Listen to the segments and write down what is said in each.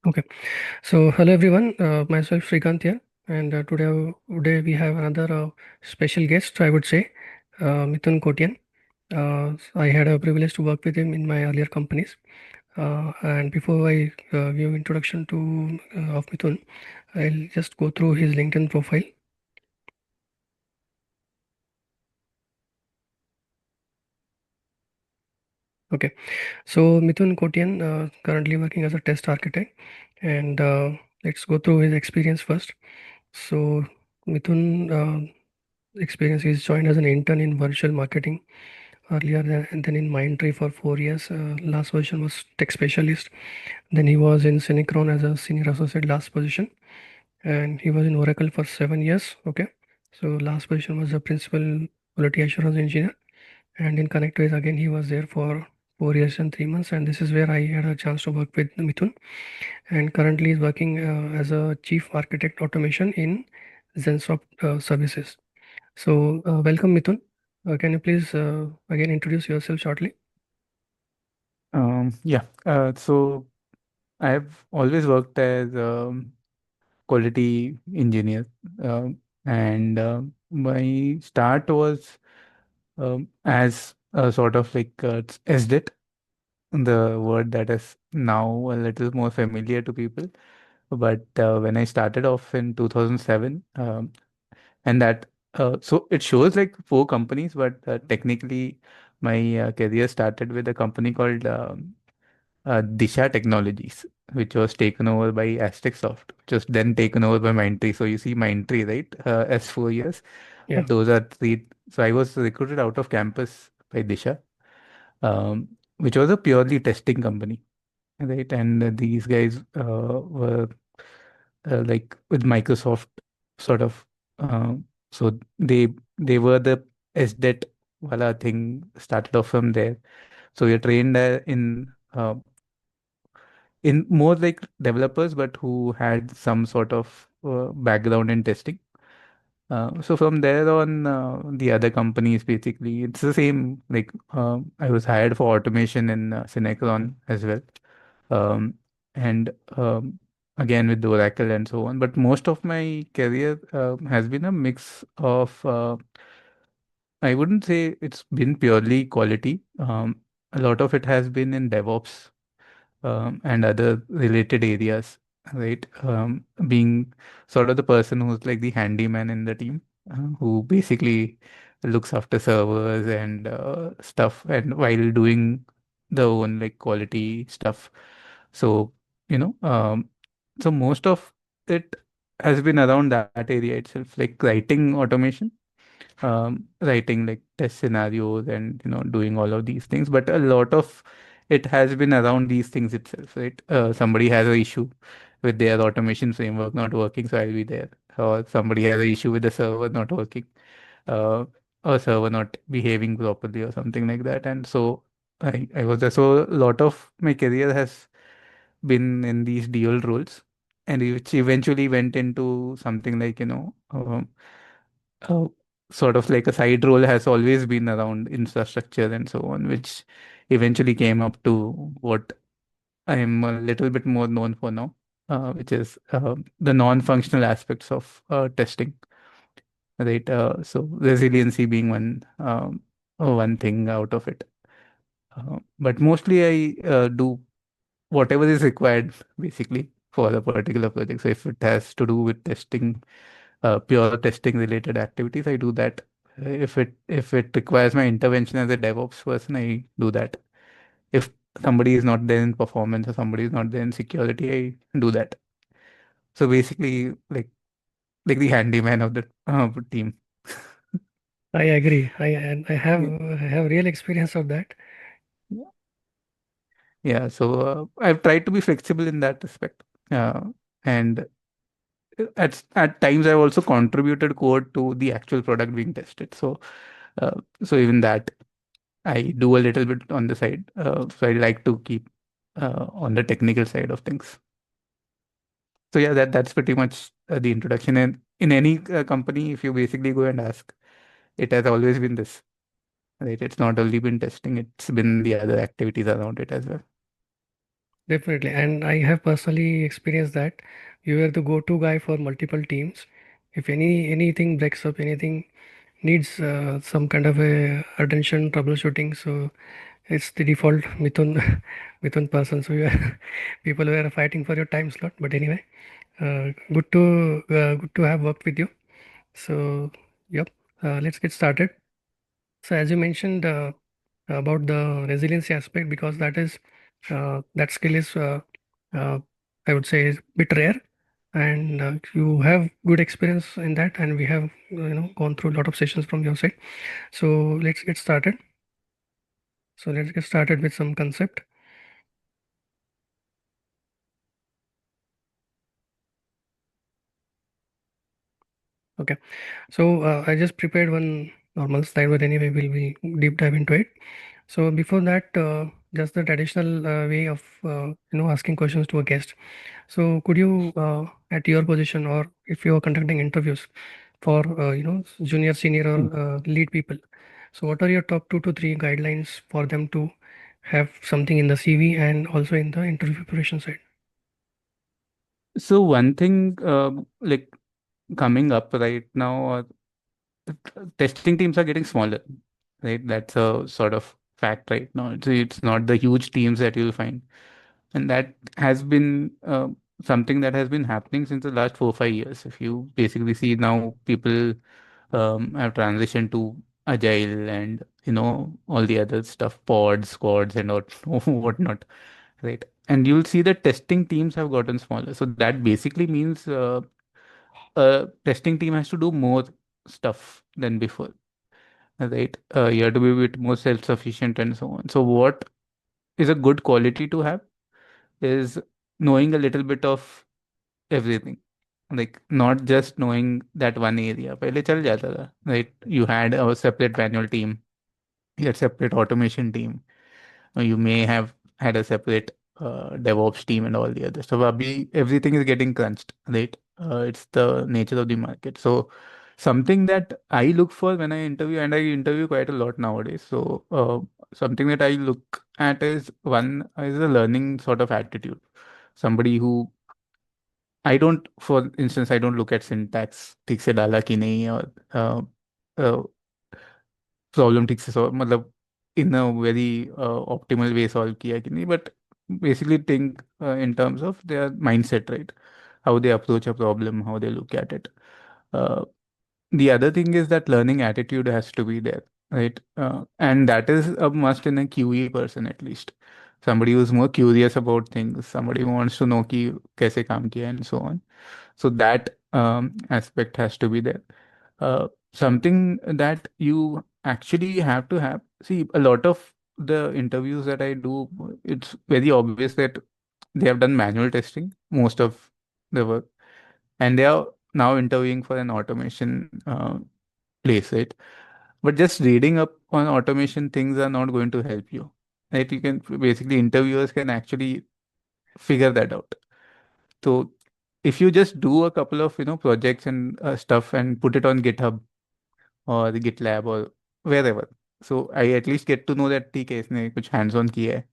Okay, so hello everyone. Myself Srikanth here, and today we have another special guest. I would say Mithun Kotian. I had a privilege to work with him in my earlier companies. And before I give introduction to of Mithun, I'll just go through his LinkedIn profile. Okay, so Mithun Kotian currently working as a test architect, and let's go through his experience first. So Mithun experience. He's joined as an intern in virtual marketing earlier than in Mindtree for 4 years. Last position was tech specialist. Then he was in Synchron as a senior associate last position, and he was in Oracle for 7 years. Okay, so last position was a principal quality assurance engineer, and in Connectways again he was there for 4 years and 3 months. And this is where I had a chance to work with Mithun. And currently he's working as a chief architect automation in Zensoft services. So, welcome, Mithun. Can you please again introduce yourself shortly? Yeah. So I've always worked as quality engineer, and my start was as a sort of like SDIT, the word that is now a little more familiar to people. But when I started off in 2007, and that so it shows like four companies, but technically my career started with a company called Disha Technologies, which was taken over by Aztec Soft, which was then taken over by Mindtree. So you see Mindtree, right? As 4 years. Yeah. Those are three. So I was recruited out of campus by Disha, which was a purely testing company, right? And these guys were like with Microsoft sort of. Uh, so they were the SDET wala thing started off from there. So you're trained in more like developers, but who had some sort of background in testing. So from there on, the other companies basically it's the same. Like I was hired for automation in Synchron as well, um, and again with Oracle and so on. But most of my career has been a mix of. I wouldn't say it's been purely quality. A lot of it has been in DevOps and other related areas, right? Being sort of the person who's like the handyman in the team, who basically looks after servers and stuff, and while doing the own like quality stuff. So, you know, so most of it has been around that area itself, like writing automation, writing like test scenarios and doing all of these things. But a lot of it has been around these things itself, right? Somebody has an issue with their automation framework not working, so I'll be there. Or somebody has an issue with the server not working, uh, or server not behaving properly or something like that. And so I was there. So a lot of my career has been in these dual roles, and which eventually went into something like uh, sort of like a side role has always been around infrastructure and so on, which eventually came up to what I'm a little bit more known for now, which is the non-functional aspects of testing, right? So resiliency being one thing out of it. But mostly I do whatever is required basically for a particular project. So if it has to do with testing, pure testing related activities, I do that. If it requires my intervention as a DevOps person, I do that. If somebody is not there in performance or somebody is not there in security, I do that. So basically, like the handyman of the team. I agree. Yeah. I have real experience of that. Yeah. So I've tried to be flexible in that respect. And at times I've also contributed code to the actual product being tested. So even that I do a little bit on the side. So I like to keep on the technical side of things. So yeah, that's pretty much the introduction. And in any company, if you basically go and ask, it has always been this, right? It's not only been testing; it's been the other activities around it as well. Definitely, and I have personally experienced that you are the go-to guy for multiple teams. If anything breaks up, anything needs some kind of a attention troubleshooting, so it's the default Mithun Mithun person. So you are, people were fighting for your time slot. But anyway, good to have worked with you. So yep, let's get started. So as you mentioned about the resiliency aspect, because that skill is uh, I would say is bit rare, and you have good experience in that, and we have gone through a lot of sessions from your side. So let's get started. So let's get started with some concept. Okay. So I just prepared one normal slide, but anyway, we'll deep dive into it. So before that, just the traditional way of asking questions to a guest. So could you, at your position, or if you are conducting interviews for junior, senior, or lead people, so what are your top 2 to 3 guidelines for them to have something in the CV and also in the interview preparation side? So one thing, like coming up right now, testing teams are getting smaller, right? That's a sort of fact right now. It's not the huge teams that you'll find, and that has been something that has been happening since the last 4 or 5 years. If you basically see now, people have transitioned to agile and all the other stuff, pods, squads, and what whatnot, right? And you'll see that testing teams have gotten smaller. So that basically means a testing team has to do more stuff than before, right? You have to be a bit more self-sufficient and so on. So what is a good quality to have is knowing a little bit of everything, like not just knowing that one area. पहले चल जाता था, right? You had a separate manual team, you had separate automation team, or you may have had a separate DevOps team and all the other stuff. Abhi, everything is getting crunched, right? It's the nature of the market. So something that I look for when I interview, and I interview quite a lot nowadays. So something that I look at is one is a learning sort of attitude. Somebody who I don't, for instance, I don't look at syntax, ठीक से डाला कि नहीं, और problem ठीक से solve, मतलब in a very optimal way solve किया कि नहीं, but basically think in terms of their mindset, right? How they approach a problem, how they look at it. Uh, the other thing is that learning attitude has to be there, right? And that is a must in a QE person at least. Somebody who's more curious about things, somebody who wants to know कि कैसे काम किया and so on. So that aspect has to be there. Something that you actually have to have. See, a lot of the interviews that I do, it's very obvious that they have done manual testing most of the work, and they are now interviewing for an automation place, right? But just reading up on automation things are not going to help you, right? You can basically, interviewers can actually figure that out. So if you just do a couple of projects and stuff and put it on GitHub or the GitLab or wherever, so I at least get to know that ठीक है इसने कुछ hands on किया है,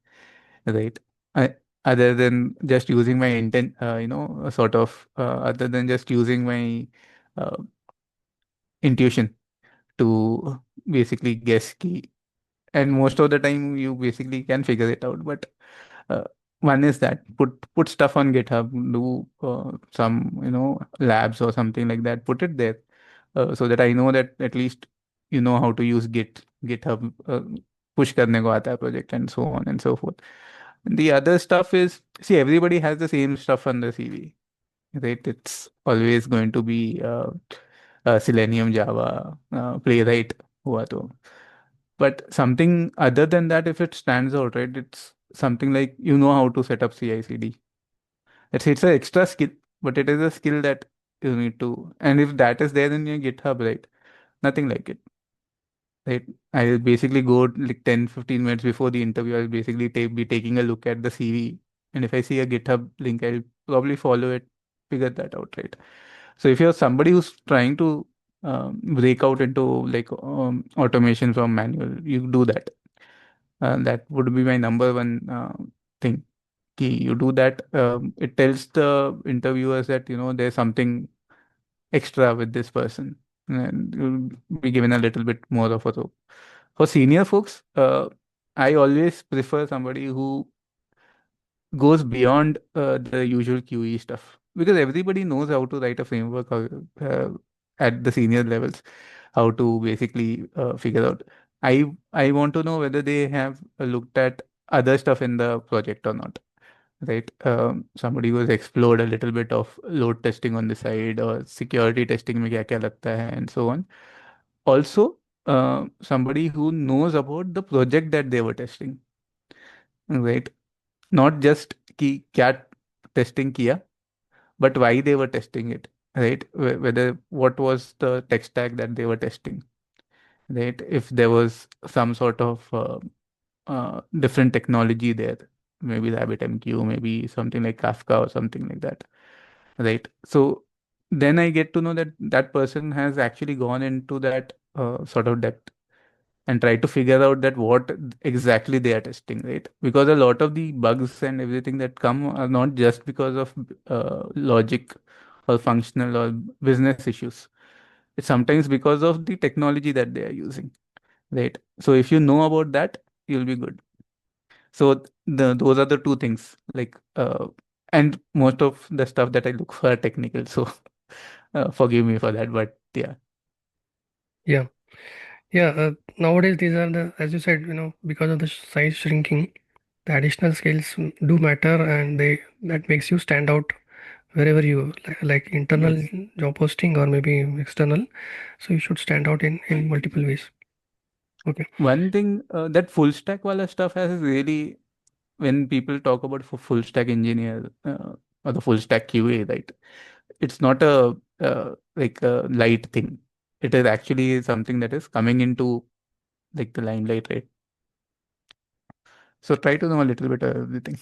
right? I, other than just using my intent, sort of other than just using my uh, intuition to basically guess key, and most of the time you basically can figure it out. But uh, one is that put stuff on GitHub, do some labs or something like that, put it there, so that I know that at least you know how to use GitHub, push करने को आता है project, and so on and so forth. The other stuff is, see, everybody has the same stuff on the CV, right? It's always going to be Selenium, Java, Playwright हुआ तो. But something other than that, if it stands out, right, it's something like you know how to set up CI/CD. It's an extra skill, but it is a skill that you need to. And if that is there in your GitHub, right, nothing like it. Right, I'll basically go like 10-15 minutes before the interview. I'll basically be taking a look at the CV, and if I see a GitHub link, I'll probably follow it, figure that out, right? So if you're somebody who's trying to break out into like automation from manual, you do that. That would be my number one thing. You do that, it tells the interviewers that there's something extra with this person, and you'll be given a little bit more of a rope. For senior folks, I always prefer somebody who goes beyond the usual QE stuff, because everybody knows how to write a framework at the senior levels, how to basically figure out. I want to know whether they have looked at other stuff in the project or not, right? Somebody who has explored a little bit of load testing on the side, or security testing में क्या क्या लगता है, and so on. Also, somebody who knows about the project that they were testing, right? Not just कि क्या testing किया, but why they were testing it, right? Whether what was the tech stack that they were testing, right? If there was some sort of different technology there, maybe RabbitMQ, maybe something like Kafka or something like that, right? So then I get to know that that person has actually gone into that sort of depth and try to figure out that what exactly they are testing, right? Because a lot of the bugs and everything that come are not just because of logic or functional or business issues. It's sometimes because of the technology that they are using, right? So if you know about that, you'll be good. So those are the two things, like and most of the stuff that I look for are technical. So forgive me for that, but yeah. Yeah. Yeah, nowadays these are the, as you said, because of the size shrinking, the additional skills do matter, and they that makes you stand out wherever you like internal Yes. job posting or maybe external. So you should stand out in multiple ways. Okay. One thing that full stack wala stuff has really, when people talk about full stack engineer or the full stack QA, right? It's not a like a light thing. It is actually something that is coming into like the limelight, right? So try to know a little bit of everything.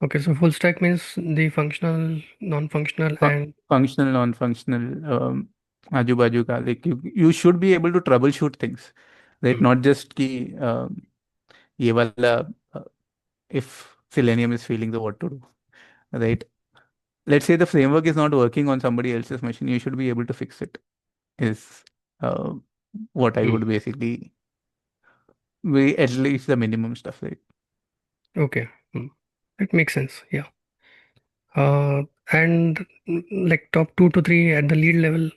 Okay, so full stack means the functional, non-functional, and Functional, non-functional, आजू बाजू का, like you should be able to troubleshoot things, right? Not just कि ये वाला uh, if Selenium is failing, the what to do, right? Let's say the framework is not working on somebody else's machine, you should be able to fix it, is uh, what I mm, would basically, we at least the minimum stuff, right? okay, it makes sense. Yeah. Uh, and like top 2 to 3 at the lead level.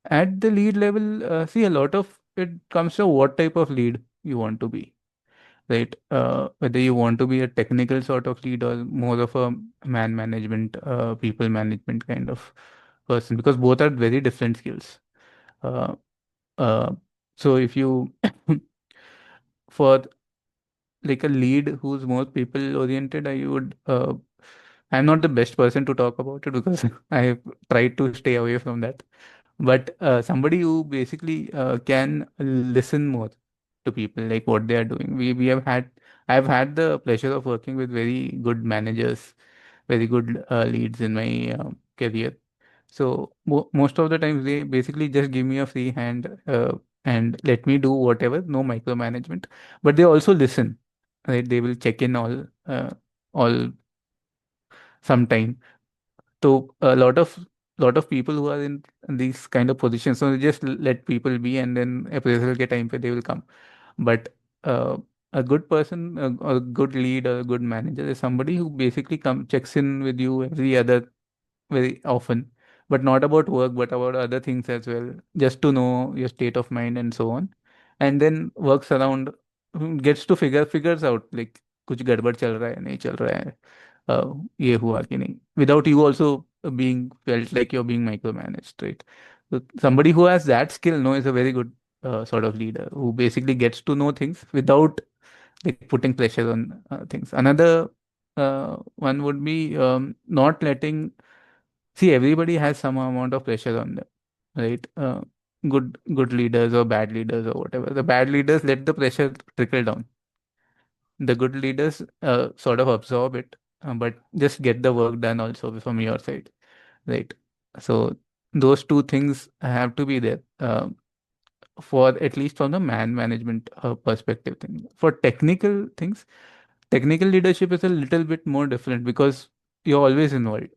At the lead level, see, a lot of it comes to what type of lead you want to be, right? Whether you want to be a technical sort of lead or more of a man management, people management kind of person, because both are very different skills. Uh, uh, so if you for like a lead who's more people oriented, I would I'm not the best person to talk about it because I've tried to stay away from that. But somebody who basically can listen more to people, like what they are doing. We have had I've had the pleasure of working with very good managers, very good leads in my career. So most of the times they basically just give me a free hand and let me do whatever, no micromanagement. But they also listen, right? They will check in all sometime. So a lot of people who are in these kind of positions, so they just let people be, and then appraisal के time पे they will come. But uh, a good person, a good lead, or a good manager is somebody who basically come checks in with you every other very often, but not about work, but about other things as well, just to know your state of mind and so on, and then works around, gets to figures out like कुछ गड़बड़ चल रहा है नहीं चल रहा है, ये हुआ कि नहीं, without you also being felt like you're being micromanaged, right? So somebody who has that skill, no, is a very good sort of leader who basically gets to know things without like putting pressure on things. Another one would be not letting. See, everybody has some amount of pressure on them, right? Good leaders or bad leaders or whatever. The bad leaders let the pressure trickle down. The good leaders sort of absorb it, but just get the work done also from your side, right? So those two things have to be there. for at least from the man management perspective thing. For technical things, technical leadership is a little bit more different because you're always involved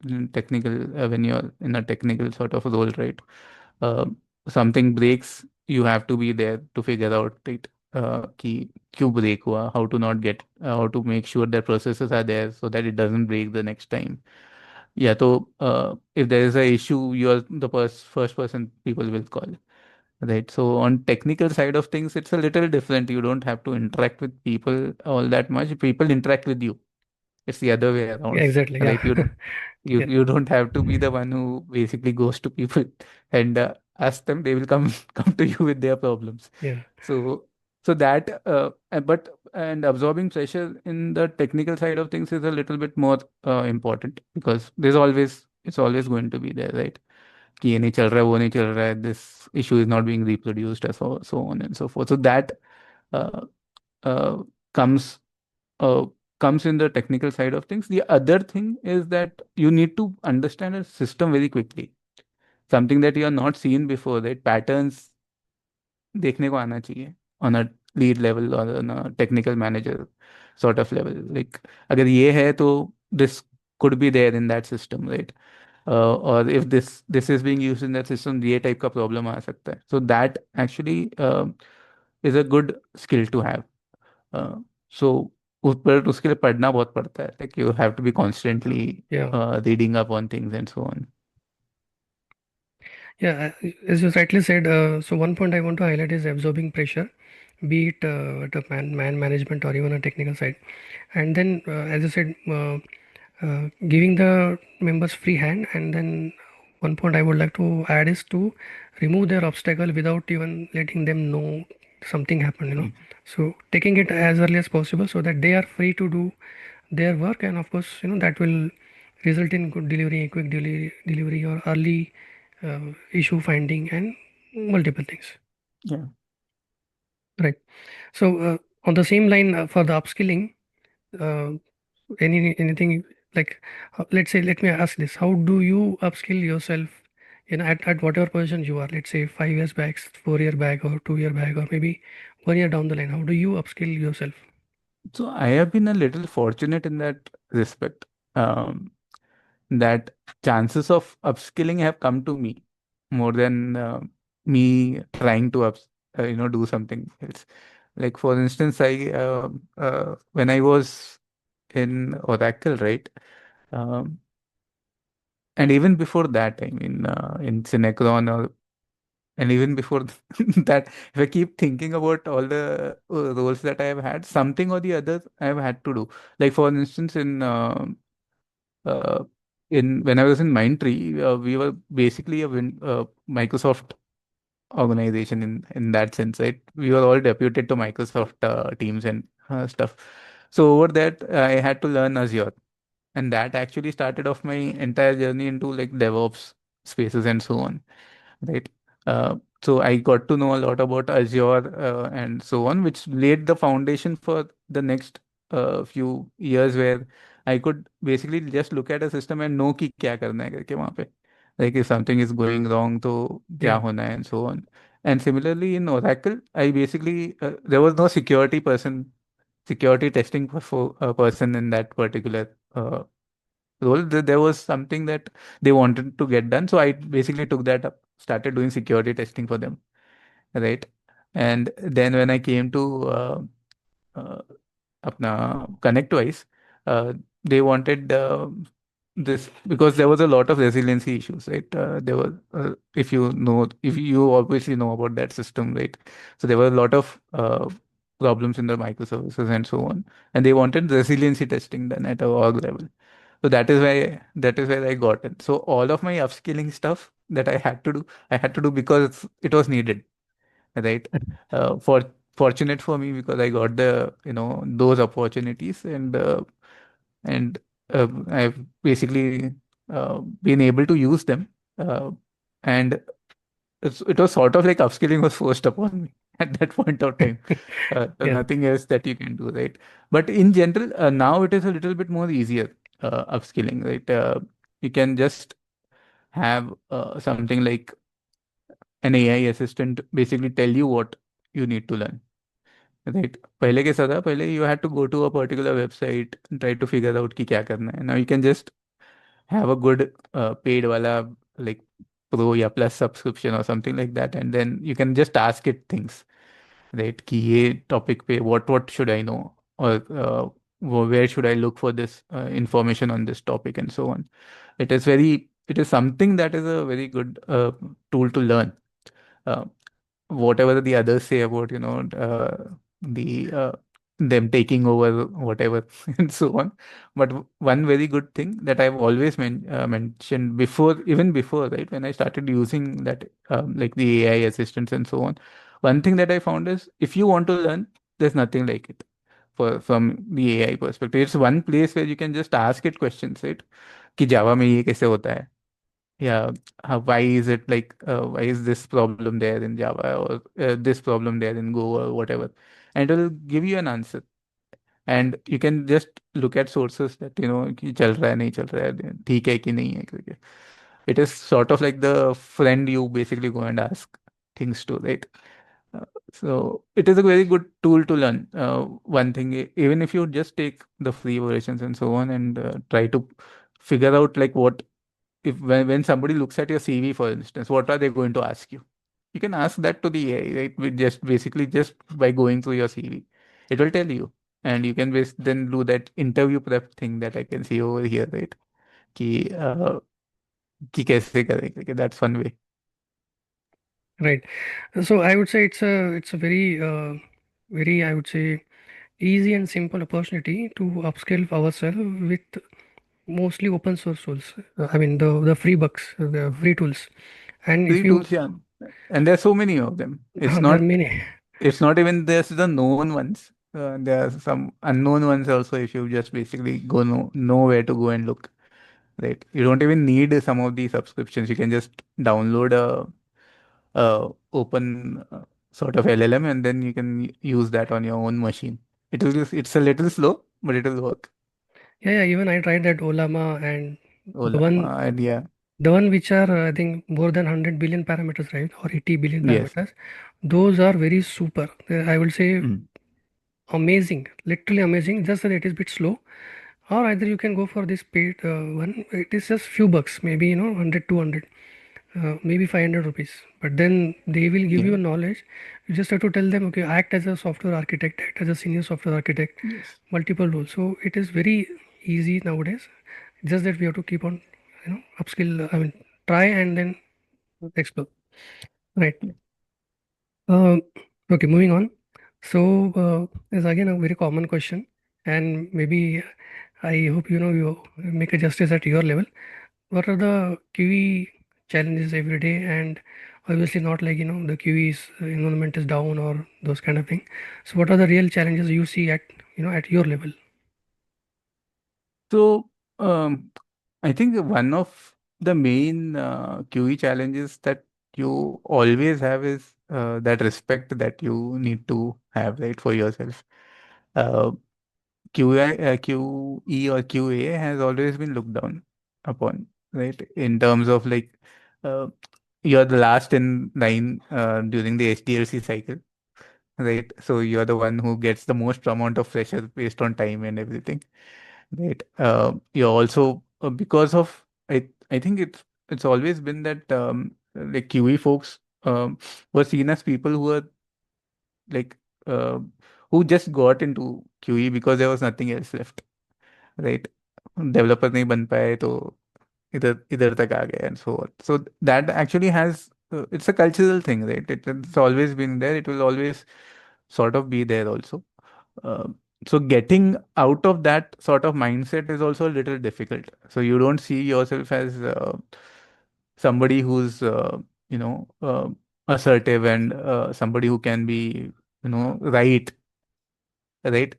in technical when you're in a technical sort of role, right? uh, Something breaks, you have to be there to figure out it, कि क्यों break हुआ, how to not get, how to make sure that processes are there so that it doesn't break the next time. Yeah, so if there is a issue, you're the first person people will call. Right. So on technical side of things, it's a little different. You don't have to interact with people all that much. People interact with you. It's the other way Yeah, around, exactly. Yeah. right? You Yeah. you don't have to be the one who basically goes to people and ask them. They will come come to you with their problems. Yeah. So that but and absorbing pressure in the technical side of things is a little bit more important because it's always going to be there, right? कि ये नहीं चल रहा है वो नहीं चल रहा है this issue is not being reproduced and so on and so forth. So that uh, uh, comes uh, comes in the technical side of things. The other thing is that you need to understand a system very quickly, something that you are not seen before, right? Patterns देखने को आना चाहिए on a lead level or on a technical manager sort of level. Like अगर ये है तो this could be there in that system, right? Or if this is being used in that system, ये type का problem आ सकता है. So that actually is a good skill to have. Uh, so उस पर उसके लिए पढ़ना बहुत पड़ता है. Like you have to be constantly Yeah. reading up on things and so on. Yeah, as you rightly said, so one point I want to highlight is absorbing pressure, be it at a man management or even a technical side. And then, as you said, giving the members free hand. And then one point I would like to add is to remove their obstacle without even letting them know something happened, you know. Mm. So taking it as early as possible so that they are free to do their work, and of course, you know, that will result in good delivery, quick delivery, or early issue finding, and multiple things. Yeah. Right. So on the same line, for the upskilling, uh, anything like, let's say, let me ask this: how do you upskill yourself? You know, at whatever position you are. Let's say 5 years back, 4 year back, or 2 year back, or maybe 1 year down the line. How do you upskill yourself? So I have been a little fortunate in that respect. Um, that chances of upskilling have come to me more than me trying to do something else. Like for instance, I when I was in Oracle, right? Um, and even before that, I mean, in Cinecron and even before that, if I keep thinking about all the roles that I have had, something or the other I have had to do. Like for instance, uh, in when I was in Mindtree, we were basically a Microsoft organization in that sense, right? We were all deputed to Microsoft teams and stuff. So over that, I had to learn Azure, and that actually started off my entire journey into like DevOps spaces and so on, right? So I got to know a lot about Azure and so on, which laid the foundation for the next few years where I could basically just look at a system and know कि क्या करना है करके वहाँ पे. Like if something is going wrong, तो क्या Yeah. होना है and so on. And similarly in Oracle, I basically there was no security testing for a person in that particular role. There was something that they wanted to get done. So I basically took that up, started doing security testing for them, right? And then when I came to uh, अपना ConnectWise, they wanted this because there was a lot of resiliency issues, right? There was, if you obviously know about that system, right? So there were a lot of problems in the microservices and so on, and they wanted resiliency testing done at a org level. So that is where I got it. So all of my upskilling stuff that I had to do because it was needed, right? Fortunate for me because I got those opportunities and I've basically been able to use them. And it was sort of like upskilling was forced upon me at that point of time. So Yeah. nothing else that you can do, right? But in general, now it is a little bit more easier upskilling, right? You can just have something like an AI assistant basically tell you what you need to learn. Right. पहले कैसा था, पहले you had to go to a particular website and try to figure out कि क्या करना है. Now you can just have a good paid wala like pro या plus subscription or something like that, and then you can just ask it things, right? कि ये topic पे what should I know, or where should I look for this information on this topic and so on. It is something that is a very good tool to learn. Uh, Whatever the others say about the them taking over whatever and so on, but one very good thing that I've always mentioned before, even before, right, when I started using that like the AI assistants and so on, one thing that I found is if you want to learn, there's nothing like it. From the AI perspective, it's one place where you can just ask it questions, right? कि जावा में ये कैसे होता है, yeah, why is it like why is this problem there in Java, or this problem there in Go or whatever, and it will give you an answer. And you can just look at sources that कि चल रहा है नहीं चल रहा है, ठीक है कि नहीं है करके. It is sort of like the friend you basically go and ask things to, right? Uh, so it is a very good tool to learn. One thing, even if you just take the free versions and so on, and try to figure out like what, if when somebody looks at your CV, for instance, what are they going to ask you? You can ask that to the AI, right? With just basically just by going through your CV, it will tell you, and you can then do that interview prep thing that I can see over here, right? कि कि कैसे करेंगे. That's one way. Right. So I would say it's a very very, I would say, easy and simple opportunity to upskill ourselves with mostly open source tools. I mean the free bucks, the free tools. And if Free you tools, yeah, and there are so many of them. there are many. It's not even there's the known ones. There are some unknown ones also. If you just basically know where to go and look. Right. You don't even need some of the subscriptions. You can just download a open sort of LLM, and then you can use that on your own machine. It's a little slow, but it will work. Yeah, yeah. Even I tried that Olama and the Ola, one and yeah, the one which are I think more than 100 billion parameters, right? Or 80 billion yes. parameters. Those are very super. I will say Mm. amazing, literally amazing. Just that it is bit slow. Or either you can go for this paid one. It is just few bucks, maybe 100, 200, maybe 500 rupees. But then they will give Yeah. you a knowledge. You just have to tell them, okay, act as a software architect, act as a senior software architect, Yes. multiple roles. So it is very easy nowadays. Just that we have to keep on, upskill. I mean, try and then explore. Right. Yeah. Uh, okay, moving on. So, is again a very common question, and maybe I hope you make a justice at your level. What are the QE challenges every day? And obviously not like the QE's environment is down or those kind of thing. So, what are the real challenges you see at at your level? So, I think one of the main QE challenges that you always have is that respect that you need to have, right, for yourself. Uh, QE or QA has always been looked down upon, right? In terms of like, uh, you're the last in line during the HDLC cycle, right? So you're the one who gets the most amount of pressure based on time and everything, right? You're also because of I think it's always been that like QE folks were seen as people who are like uh, who just got into QE because there was nothing else left, right? Developer नहीं बन पाए तो इधर इधर तक आ गए and so on. So that actually has it's a cultural thing, right? It's always been there. It will always sort of be there also. Uh, so getting out of that sort of mindset is also a little difficult. So you don't see yourself as somebody who's assertive, and somebody who can be right, right?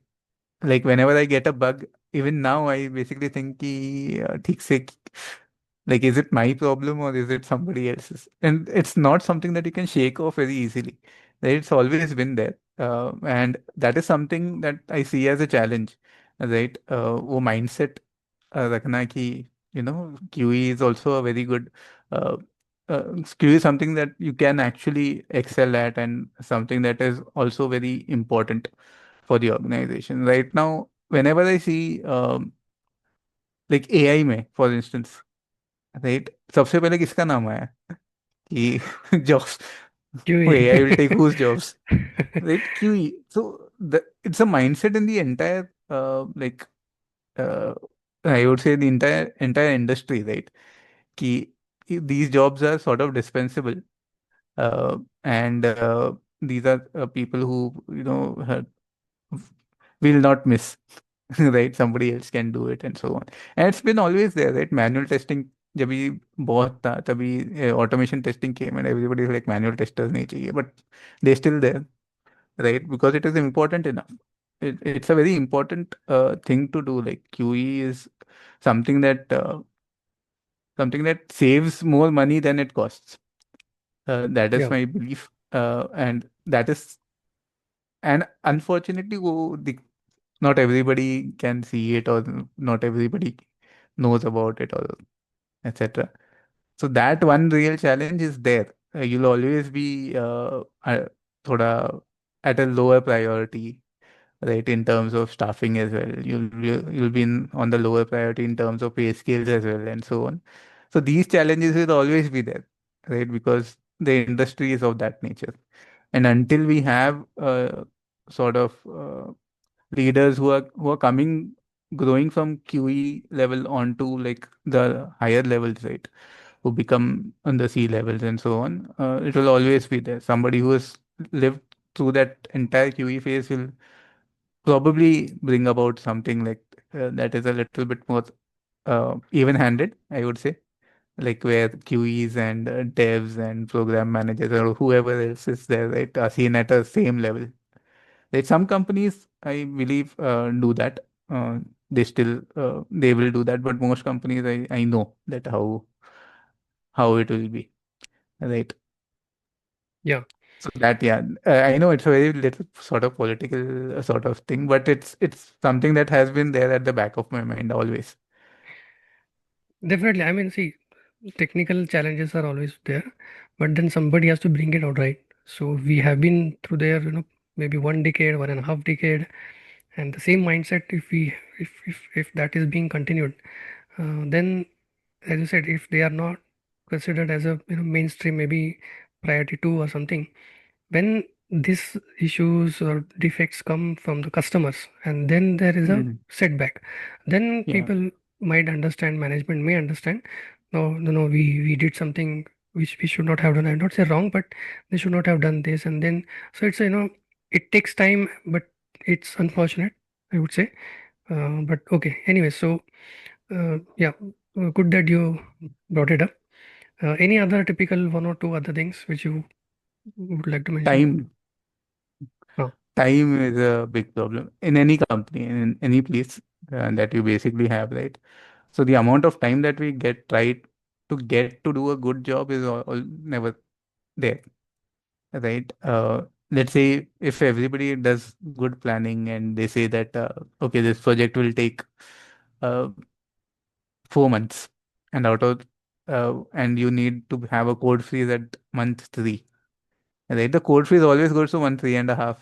Like whenever I get a bug, even now I basically think कि ठीक से, like is it my problem or is it somebody else's? And it's not something that you can shake off very easily. Right? It's always been there, and that is something that I see as a challenge, right? वो mindset रखना कि QE is also a very good. skill is something that you can actually excel at, and something that is also very important for the organization. Right now, whenever I see like AI में, for instance, right, सबसे पहले किसका नाम आया कि jobs, QE. AI will take whose jobs, right? QE. So it's a mindset in the entire uh, I would say the entire industry, right? Ki these jobs are sort of dispensable, and these are people who will not miss, right? Somebody else can do it, and so on. And it's been always there, right? Manual testing जब ये बहुत था तभी automation testing came, and everybody was like manual testers नहीं चाहिए, but they still there, right? Because it is important enough. It's a very important thing to do. Like QE is something that saves more money than it costs. That is Yeah, my belief, and that is, and unfortunately, not everybody can see it, or not everybody knows about it, or etc. So that one real challenge is there. You'll always be thoda at a lower priority, right, in terms of staffing as well. You'll be on the lower priority in terms of pay scales as well, and so on. So these challenges will always be there, right? Because the industry is of that nature. And until we have sort of leaders who are growing from QE level onto like the higher levels, right? Who become on the C levels and so on, it will always be there. Somebody who has lived through that entire QE phase will probably bring about something like that is a little bit more even-handed, I would say, like where QEs and devs and program managers or whoever else is there, right, are seen at a same level. Like some companies, I believe, do that. They will do that, but most companies, I know that how it will be, right? yeah. So that, yeah, I know it's a very little sort of political sort of thing, but it's something that has been there at the back of my mind always. Definitely. I mean, see, technical challenges are always there, but then somebody has to bring it out, right? So we have been through there, maybe 1 decade, 1.5 decade, and the same mindset. If that is being continued, then, as you said, if they are not considered as a mainstream, maybe priority two or something, when these issues or defects come from the customers and then there is a Mm. setback, then Yeah. people might understand, management may understand, no, no, no, we did something which we should not have done. I not say wrong, but they should not have done this. And then, so it's it takes time, but it's unfortunate, I would say. But okay, anyway, so yeah, good that you brought it up. Any other typical one or two other things which you would like to mention? Time. Oh, Time is a big problem in any company, in any place that you basically have, right? So the amount of time that we get to do a good job is all never there, right? Let's say if everybody does good planning and they say that okay, this project will take uh, 4 months, and and you need to have a code freeze at month three, right? The code freeze always goes to 1.5,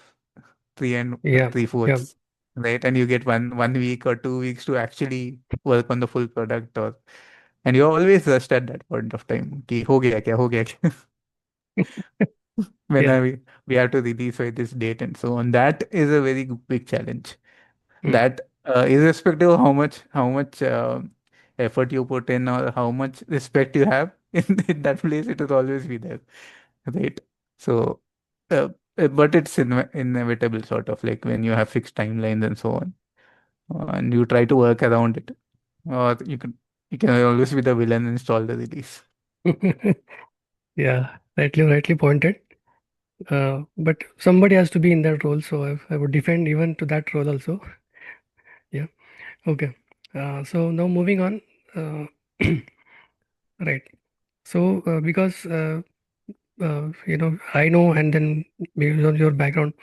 yeah, yeah. three-fourths, right? And you get one week or 2 weeks to actually work on the full product, and you're always rushed at that point of time. कि हो गया क्या? When Yeah. we have to release by this date and so on. That is a very big challenge. Mm. That irrespective of how much effort you put in or how much respect you have in that place, it will always be there, right? So, but it's inevitable, sort of like when you have fixed timelines and so on, and you try to work around it, or you can always be the villain and stall the release. Yeah, rightly pointed. But somebody has to be in that role, so I would defend even to that role also. Yeah. Okay. So now moving on. Uh, right. So because I know, and then based on your background,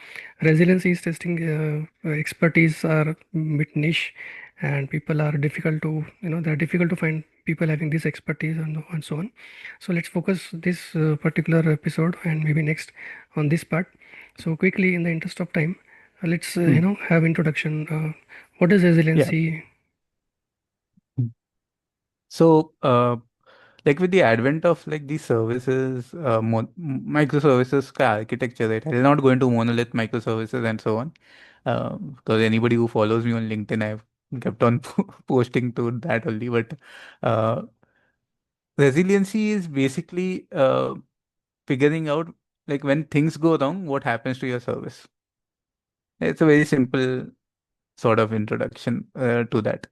resiliency is testing expertise are a bit niche, and people are difficult to, they're difficult to find people having this expertise and so on. So let's focus this particular episode and maybe next on this part. So quickly, in the interest of time, let's Hmm. have introduction. What is Yeah. resiliency? Hmm. So, like with the advent of like these services, microservices ka architecture, right? I'll not go into monolith microservices and so on, because anybody who follows me on LinkedIn, I've kept on posting to that only. But uh, resiliency is basically figuring out like when things go wrong, what happens to your service. It's a very simple sort of introduction to that.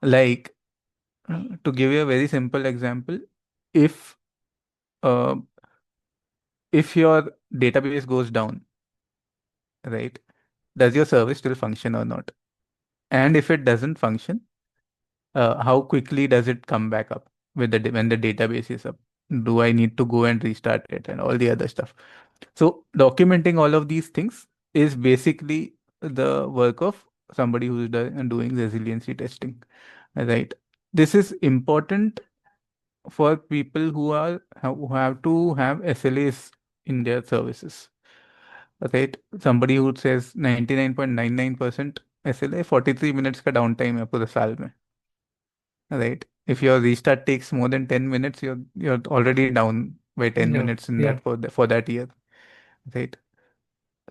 Like to give you a very simple example, if uh, if your database goes down, right, does your service still function or not? And if it doesn't function, how quickly does it come back up with when the database is up? Do I need to go and restart it and all the other stuff? So documenting all of these things is basically the work of somebody who's doing resiliency testing, right? This is important for people who have to have SLAs in their services, right? Somebody who says 99.99% SLA, 43 minutes का down time है पूरे साल में, right? If your restart takes more than 10 minutes, you're already down by 10 Yeah, minutes in yeah, that for that year, right?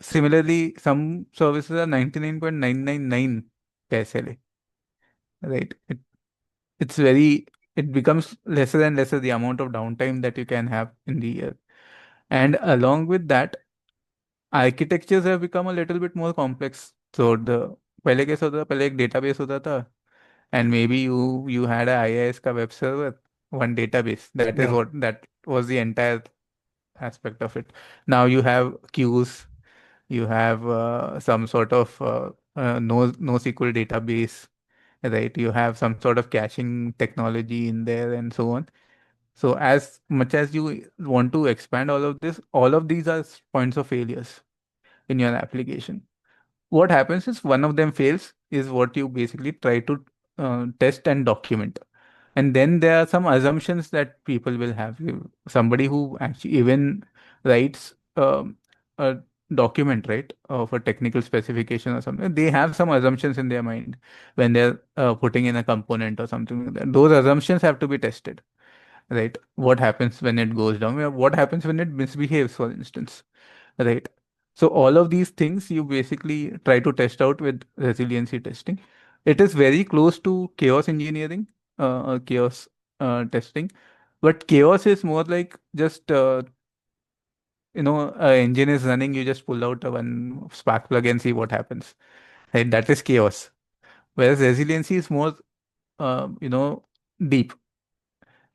Similarly, some services are 99.999 ka SLA, right? It's very, it becomes lesser and lesser the amount of downtime that you can have in the year. And along with that, architectures have become a little bit more complex. So the पहले कैसा होता था, पहले एक database होता था, and maybe you had a IIS का web server, one database. yeah, That was the entire aspect of it. Now you have queues, you have some sort of NoSQL database, right? You have some sort of caching technology in there and so on. So as much as you want to expand all of this, all of these are points of failures in your application. What happens is one of them fails is what you basically try to test and document. And then there are some assumptions that people will have. Somebody who actually even writes a document, right, of a technical specification or something, they have some assumptions in their mind when they're putting in a component or something like that. Those assumptions have to be tested, right? What happens when it goes down? What happens when it misbehaves, for instance, right? So all of these things you basically try to test out with resiliency testing. It is very close to chaos engineering, chaos testing, but chaos is more like just engine is running, you just pull out a one spark plug and see what happens, right? That is chaos. Whereas resiliency is more deep.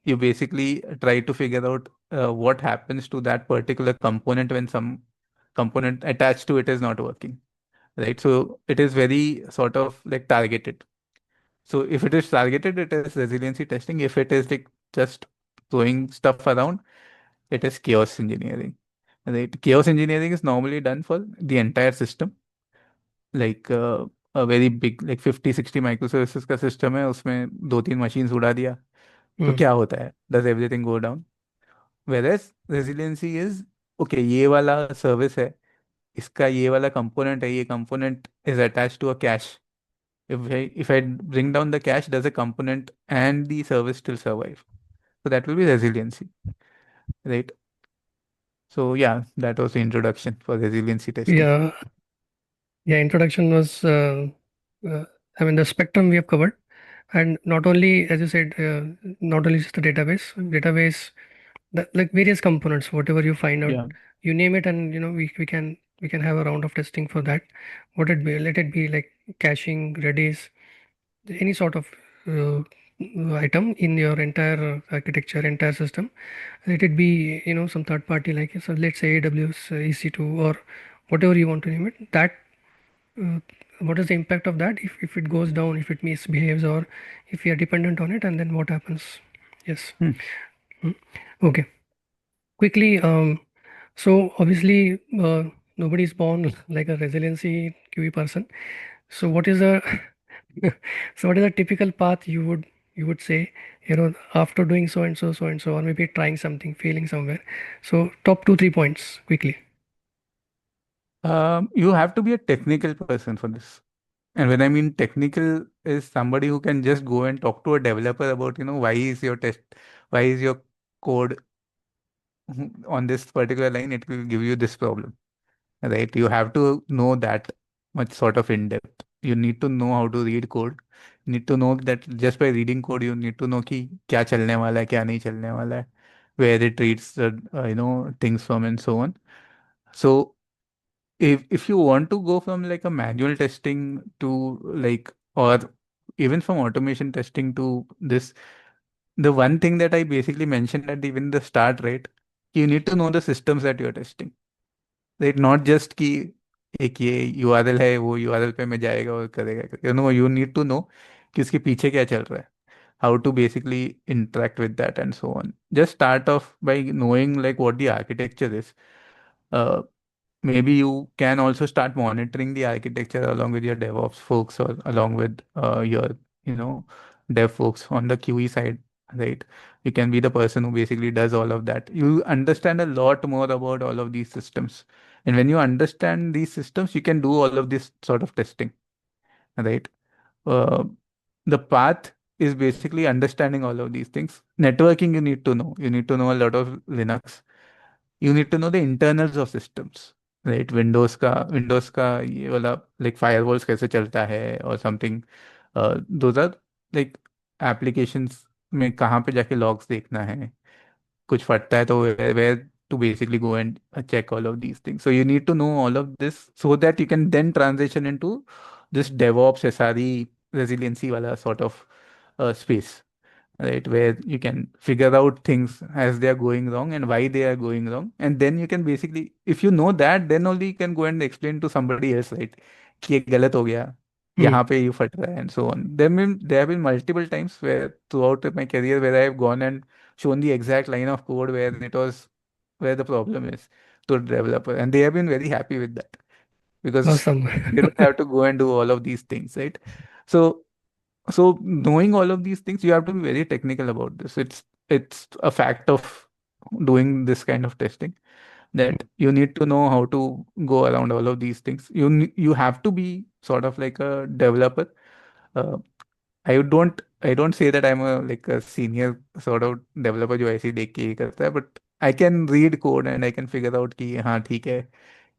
You basically try to figure out what happens to that particular component when some component attached to it is not working, right? So it is very sort of like targeted. So if it is targeted, it is resiliency testing. If it is like just throwing stuff around, it is chaos engineering, right? Chaos engineering is normally done for the entire system, like a very big like 50-60 microservices का system है, उसमें दो तीन machines उड़ा दिया तो mm, क्या होता है, does everything go down? Whereas resiliency is okay, ये वाला सर्विस है, इसका ये वाला कंपोनेंट है, ये component is attached to a cache. If I bring down the cache, does a component and the service still survive? So that will be resiliency, right? So yeah, that was the introduction for resiliency testing. yeah, yeah. Introduction was, uh, I mean, the spectrum we have covered, and not only, as you said, not only just the database, like various components, whatever you find out, Yeah. you name it, and we can have a round of testing for that. What it be? Let it be like caching, Redis, any sort of uh, item in your entire architecture, entire system. Let it be, some third party like, so let's say AWS EC2 or whatever you want to name it. That uh, what is the impact of that if it goes down, if it misbehaves, or if we are dependent on it, and then what happens? Yes. Hmm. Hmm. Okay. Quickly, so obviously, nobody is born like a resiliency QE person. So what is a so what is a typical path you would you would say, after doing so and so, or maybe trying something, failing somewhere. So top two, 3 points quickly. You have to be a technical person for this. And when I mean technical, is somebody who can just go and talk to a developer about, why is your code on this particular line, it will give you this problem, right? You have to know that much sort of in depth. You need to know how to read code. You need to know that just by reading code, you need to know कि क्या चलने वाला है, क्या नहीं चलने वाला है, where it reads the, things from and so on. So if you want to go from like a manual testing to like, or even from automation testing to this, the one thing that I basically mentioned at even the start, right? You need to know the systems that you're testing, right? Not just कि एक ये URL है, वो URL पे मैं जाएगा और करेगा, you need to know कि उसके पीछे क्या चल रहा है, how to basically interact with that and so on. Just start off by knowing like what the architecture is. Uh, Maybe you can also start monitoring the architecture along with your DevOps folks or along with your, dev folks on the QE side, right? You can be the person who basically does all of that. You understand a lot more about all of these systems. And when you understand these systems, you can do all of this sort of testing, right? Uh, the path is basically understanding all of these things. Networking, you need to know. You need to know a lot of Linux. You need to know the internals of systems, right? Windows का ये वाला like firewalls कैसे चलता है or something. Those are like applications में कहाँ पे जाके logs देखना है, कुछ फटता है तो where to basically go and check all of these things. So you need to know all of this so that you can then transition into this DevOps SRE resiliency wala sort of space, right? Where you can figure out things as they are going wrong and why they are going wrong. And then you can basically, if you know that, then only you can go and explain to somebody else, right? कि ये गलत हो गया, Hmm. यहाँ पे ये फट रहा है and so on. There have been multiple times where throughout my career where I have gone and shown the exact line of code where the problem is to the developer, and they have been very happy with that because Awesome. they don't have to go and do all of these things, right? So so knowing all of these things, you have to be very technical about this. It's a fact of doing this kind of testing that you need to know how to go around all of these things. You have to be sort of like a developer. Uh, I don't say that I'm a like a senior sort of developer जो ऐसे ही देख के ही करता है, but I can read code and I can figure out कि हाँ ठीक है,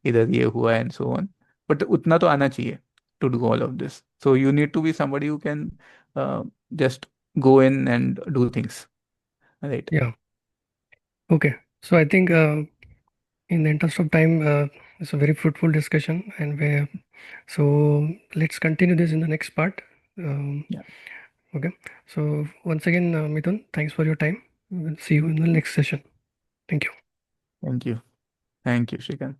इधर ये हुआ and so on. But उतना तो आना चाहिए to do all of this. So you need to be somebody who can uh, just go in and do things, right? Yeah. Okay. So I think in the interest of time, it's a very fruitful discussion, and so let's continue this in the next part. Um, Yeah. okay. So once again, Mithun, thanks for your time. We'll see you in the next session. Thank you. Thank you. Thank you, Shrikant.